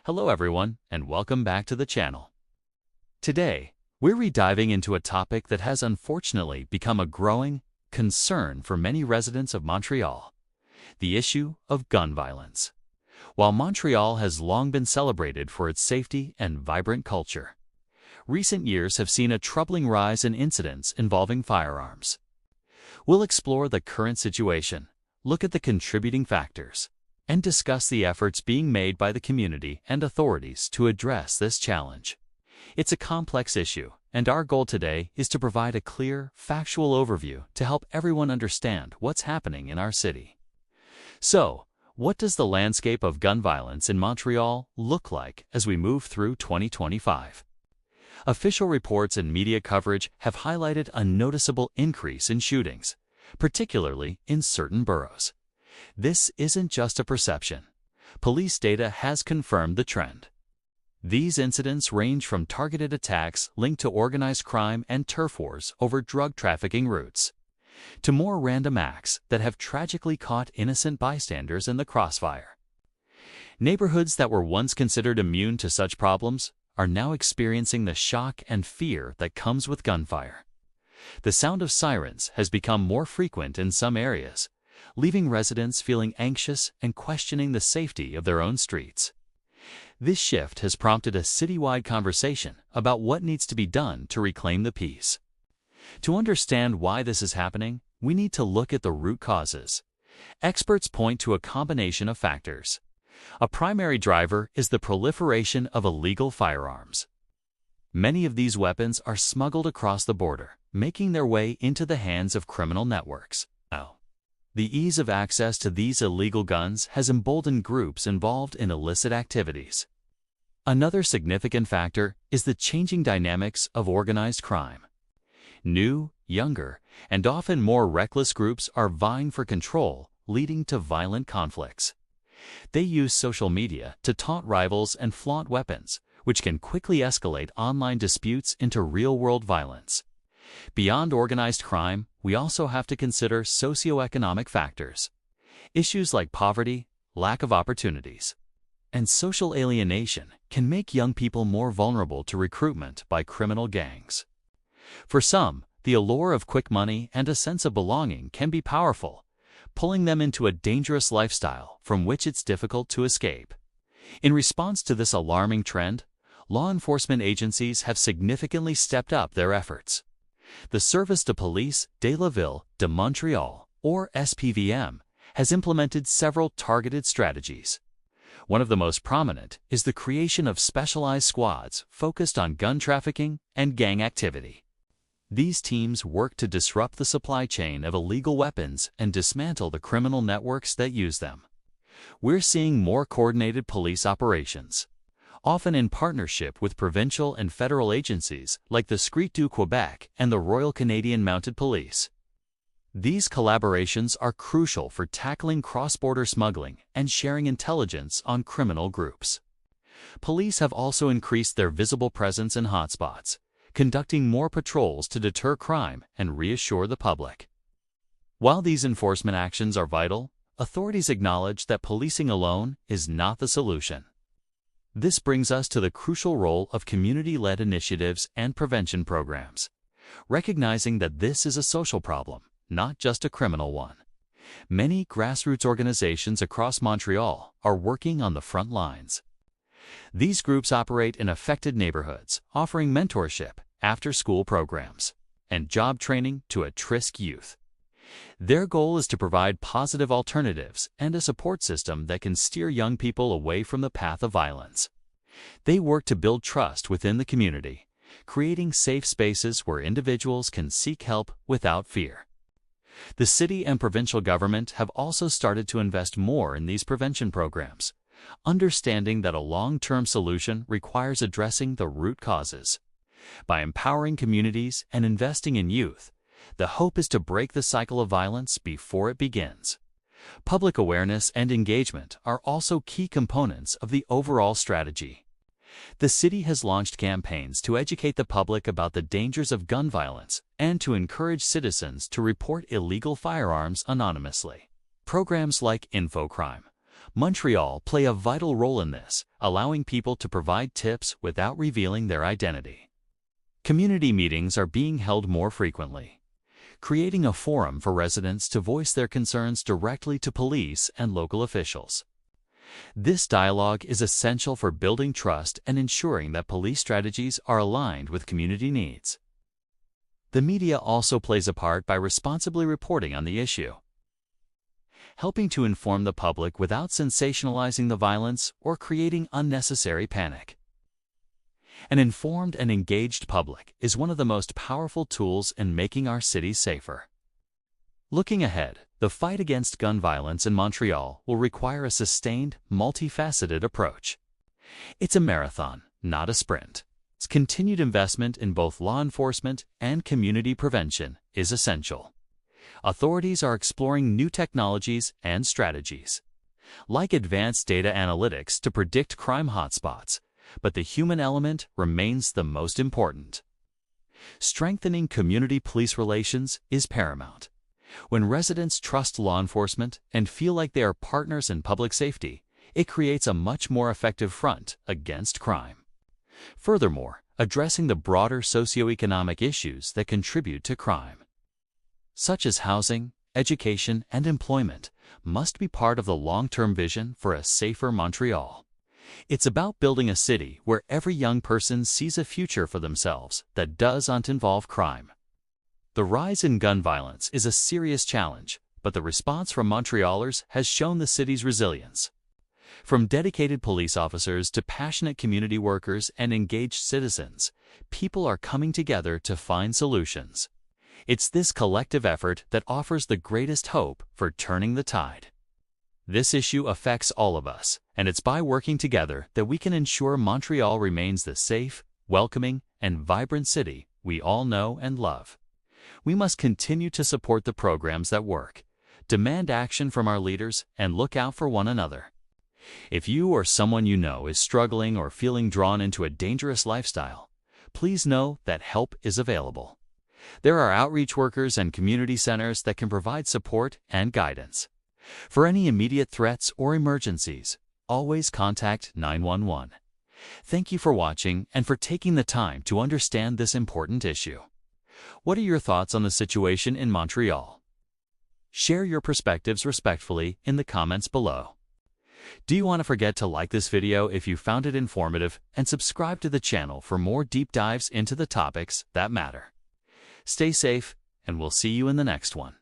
Hello everyone, and welcome back to the channel. Today, we're rediving into a topic that has unfortunately become a growing concern for many residents of Montreal: the issue of gun violence. While Montreal has long been celebrated for its safety and vibrant culture, recent years have seen a troubling rise in incidents involving firearms. We'll explore the current situation, look at the contributing factors, and discuss the efforts being made by the community and authorities to address this challenge. It's a complex issue, and our goal today is to provide a clear, factual overview to help everyone understand what's happening in our city. So, what does the landscape of gun violence in Montreal look like as we move through 2025? Official reports and media coverage have highlighted a noticeable increase in shootings, particularly in certain boroughs. This isn't just a perception. Police data has confirmed the trend. These incidents range from targeted attacks linked to organized crime and turf wars over drug trafficking routes, to more random acts that have tragically caught innocent bystanders in the crossfire. Neighborhoods that were once considered immune to such problems are now experiencing the shock and fear that comes with gunfire. The sound of sirens has become more frequent in some areas, leaving residents feeling anxious and questioning the safety of their own streets. This shift has prompted a citywide conversation about what needs to be done to reclaim the peace. To understand why this is happening, we need to look at the root causes. Experts point to a combination of factors. A primary driver is the proliferation of illegal firearms. Many of these weapons are smuggled across the border, making their way into the hands of criminal networks. The ease of access to these illegal guns has emboldened groups involved in illicit activities. Another significant factor is the changing dynamics of organized crime. New, younger, and often more reckless groups are vying for control, leading to violent conflicts. They use social media to taunt rivals and flaunt weapons, which can quickly escalate online disputes into real-world violence. Beyond organized crime, we also have to consider socioeconomic factors. Issues like poverty, lack of opportunities, and social alienation can make young people more vulnerable to recruitment by criminal gangs. For some, the allure of quick money and a sense of belonging can be powerful, pulling them into a dangerous lifestyle from which it's difficult to escape. In response to this alarming trend, law enforcement agencies have significantly stepped up their efforts. The Service de Police de la Ville de Montreal, or SPVM, has implemented several targeted strategies. One of the most prominent is the creation of specialized squads focused on gun trafficking and gang activity. These teams work to disrupt the supply chain of illegal weapons and dismantle the criminal networks that use them. We're seeing more coordinated police operations, often in partnership with provincial and federal agencies like the Scrit du Québec and the Royal Canadian Mounted Police. These collaborations are crucial for tackling cross-border smuggling and sharing intelligence on criminal groups. Police have also increased their visible presence in hotspots, conducting more patrols to deter crime and reassure the public. While these enforcement actions are vital, authorities acknowledge that policing alone is not the solution. This brings us to the crucial role of community-led initiatives and prevention programs, recognizing that this is a social problem, not just a criminal one. Many grassroots organizations across Montreal are working on the front lines. These groups operate in affected neighborhoods, offering mentorship, after-school programs, and job training to at-risk youth. Their goal is to provide positive alternatives and a support system that can steer young people away from the path of violence. They work to build trust within the community, creating safe spaces where individuals can seek help without fear. The city and provincial government have also started to invest more in these prevention programs, understanding that a long-term solution requires addressing the root causes. By empowering communities and investing in youth, the hope is to break the cycle of violence before it begins. Public awareness and engagement are also key components of the overall strategy. The city has launched campaigns to educate the public about the dangers of gun violence and to encourage citizens to report illegal firearms anonymously. Programs like InfoCrime, Montreal play a vital role in this, allowing people to provide tips without revealing their identity. Community meetings are being held more frequently, creating a forum for residents to voice their concerns directly to police and local officials. This dialogue is essential for building trust and ensuring that police strategies are aligned with community needs. The media also plays a part by responsibly reporting on the issue, helping to inform the public without sensationalizing the violence or creating unnecessary panic. An informed and engaged public is one of the most powerful tools in making our cities safer. Looking ahead, the fight against gun violence in Montreal will require a sustained, multifaceted approach. It's a marathon, not a sprint. Its continued investment in both law enforcement and community prevention is essential. Authorities are exploring new technologies and strategies, like advanced data analytics to predict crime hotspots, but the human element remains the most important. Strengthening community police relations is paramount. When residents trust law enforcement and feel like they are partners in public safety, it creates a much more effective front against crime. Furthermore, addressing the broader socioeconomic issues that contribute to crime, such as housing, education, and employment, must be part of the long-term vision for a safer Montreal. It's about building a city where every young person sees a future for themselves that doesn't involve crime. The rise in gun violence is a serious challenge, but the response from Montrealers has shown the city's resilience. From dedicated police officers to passionate community workers and engaged citizens, people are coming together to find solutions. It's this collective effort that offers the greatest hope for turning the tide. This issue affects all of us, and it's by working together that we can ensure Montreal remains the safe, welcoming, and vibrant city we all know and love. We must continue to support the programs that work, demand action from our leaders, and look out for one another. If you or someone you know is struggling or feeling drawn into a dangerous lifestyle, please know that help is available. There are outreach workers and community centers that can provide support and guidance. For any immediate threats or emergencies, always contact 911. Thank you for watching and for taking the time to understand this important issue. What are your thoughts on the situation in Montreal? Share your perspectives respectfully in the comments below. Do you want to forget to like this video if you found it informative and subscribe to the channel for more deep dives into the topics that matter. Stay safe, and we'll see you in the next one.